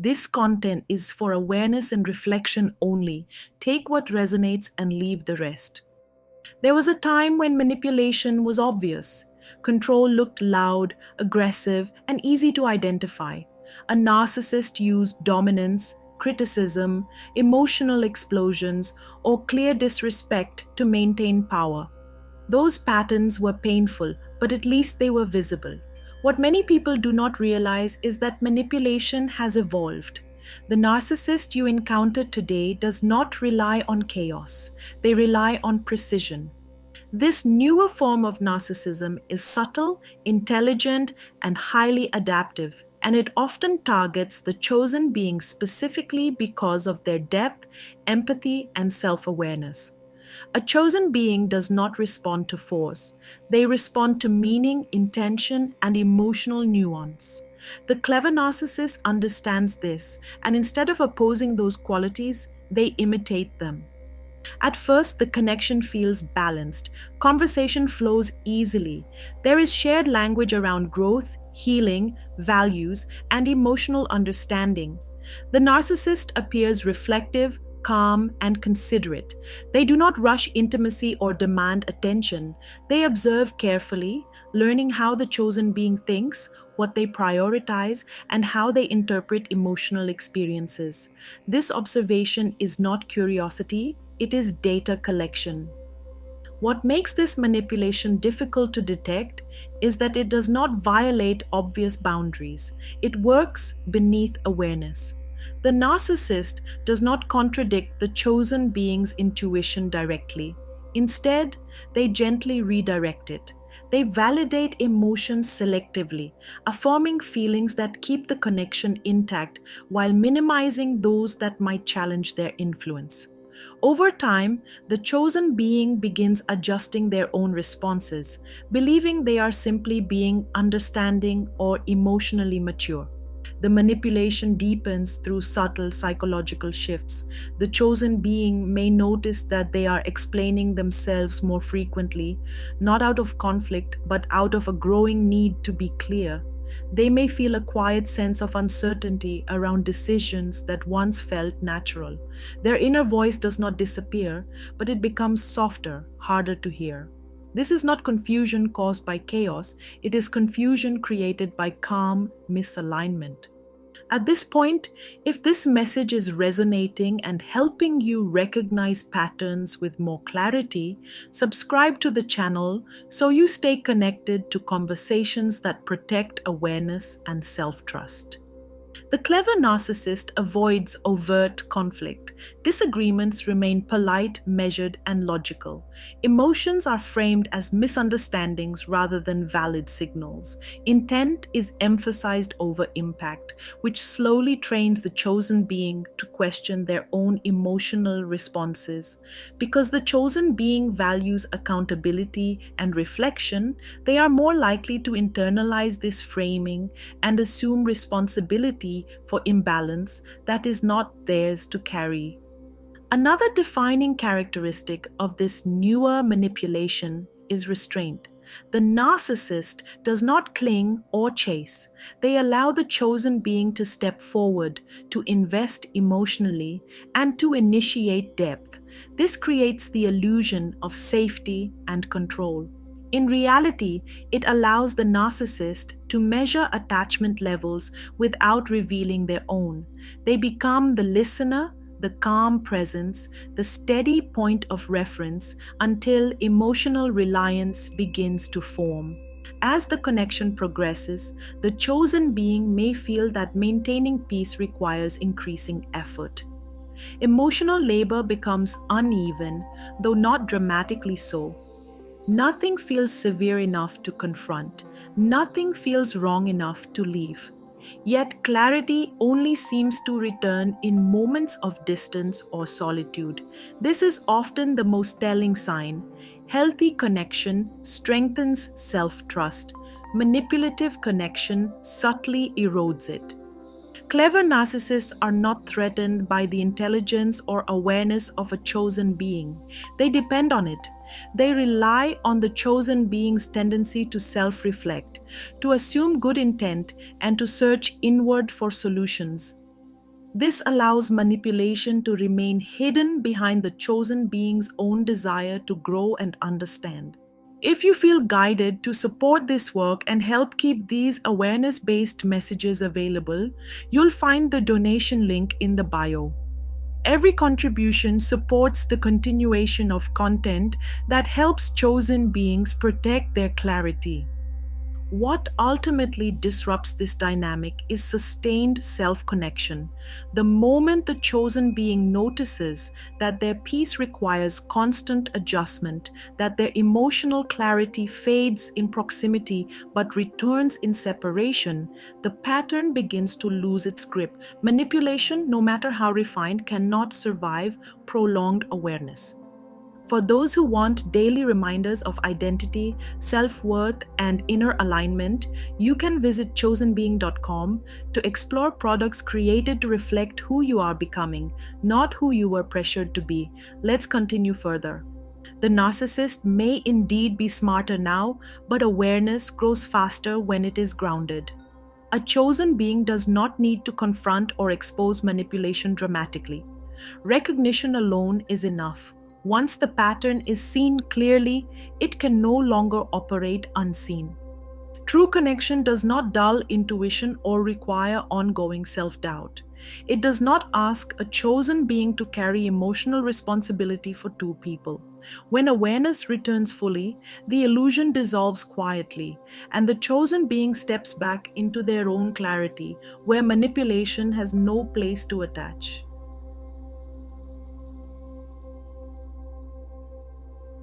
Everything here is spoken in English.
This content is for awareness and reflection only. Take what resonates and leave the rest. There was a time when manipulation was obvious. Control looked loud, aggressive, and easy to identify. A narcissist used dominance, criticism, emotional explosions, or clear disrespect to maintain power. Those patterns were painful, but at least they were visible. What many people do not realize is that manipulation has evolved. The narcissist you encounter today does not rely on chaos, they rely on precision. This newer form of narcissism is subtle, intelligent, and highly adaptive, and it often targets the chosen being specifically because of their depth, empathy, and self awareness. A chosen being does not respond to force, they respond to meaning, intention, and emotional nuance. The clever narcissist understands this, and instead of opposing those qualities, they imitate them. At first, the connection feels balanced. Conversation flows easily. There is shared language around growth, healing, values, and emotional understanding. The narcissist appears reflective, calm, and considerate. They do not rush intimacy or demand attention. They observe carefully, learning how the chosen being thinks, what they prioritize, and how they interpret emotional experiences. This observation is not curiosity, it is data collection. What makes this manipulation difficult to detect is that it does not violate obvious boundaries. It works beneath awareness. The narcissist does not contradict the chosen being's intuition directly. Instead, they gently redirect it. They validate emotions selectively, affirming feelings that keep the connection intact while minimizing those that might challenge their influence. Over time, the chosen being begins adjusting their own responses, believing they are simply being understanding or emotionally mature. The manipulation deepens through subtle psychological shifts. The chosen being may notice that they are explaining themselves more frequently, not out of conflict, but out of a growing need to be clear. They may feel a quiet sense of uncertainty around decisions that once felt natural. Their inner voice does not disappear, but it becomes softer, harder to hear. This is not confusion caused by chaos, it is confusion created by calm misalignment. At this point, if this message is resonating and helping you recognize patterns with more clarity, subscribe to the channel so you stay connected to conversations that protect awareness and self trust. The clever narcissist avoids overt conflict. Disagreements remain polite, measured, and logical. Emotions are framed as misunderstandings rather than valid signals. Intent is emphasized over impact, which slowly trains the chosen being to question their own emotional responses. Because the chosen being values accountability and reflection, they are more likely to internalize this framing and assume responsibility for imbalance that is not theirs to carry. Another defining characteristic of this newer manipulation is restraint. The narcissist does not cling or chase. They allow the chosen being to step forward, to invest emotionally, and to initiate depth. This creates the illusion of safety and control. In reality, it allows the narcissist to measure attachment levels without revealing their own. They become the listener, the calm presence, the steady point of reference until emotional reliance begins to form. As the connection progresses, the chosen being may feel that maintaining peace requires increasing effort. Emotional labor becomes uneven, though not dramatically so. Nothing feels severe enough to confront. Nothing feels wrong enough to leave. Yet clarity only seems to return in moments of distance or solitude. This is often the most telling sign. Healthy connection strengthens self trust. Manipulative connection subtly erodes it. Clever narcissists are not threatened by the intelligence or awareness of a chosen being. They depend on it. They rely on the chosen being's tendency to self reflect, to assume good intent, and to search inward for solutions. This allows manipulation to remain hidden behind the chosen being's own desire to grow and understand. If you feel guided to support this work and help keep these awareness based messages available, you'll find the donation link in the bio. Every contribution supports the continuation of content that helps chosen beings protect their clarity. What ultimately disrupts this dynamic is sustained self connection. The moment the chosen being notices that their peace requires constant adjustment, that their emotional clarity fades in proximity but returns in separation, the pattern begins to lose its grip. Manipulation, no matter how refined, cannot survive prolonged awareness. For those who want daily reminders of identity, self worth, and inner alignment, you can visit chosenbeing.com to explore products created to reflect who you are becoming, not who you were pressured to be. Let's continue further. The narcissist may indeed be smarter now, but awareness grows faster when it is grounded. A chosen being does not need to confront or expose manipulation dramatically. Recognition alone is enough. Once the pattern is seen clearly, it can no longer operate unseen. True connection does not dull intuition or require ongoing self doubt. It does not ask a chosen being to carry emotional responsibility for two people. When awareness returns fully, the illusion dissolves quietly, and the chosen being steps back into their own clarity, where manipulation has no place to attach.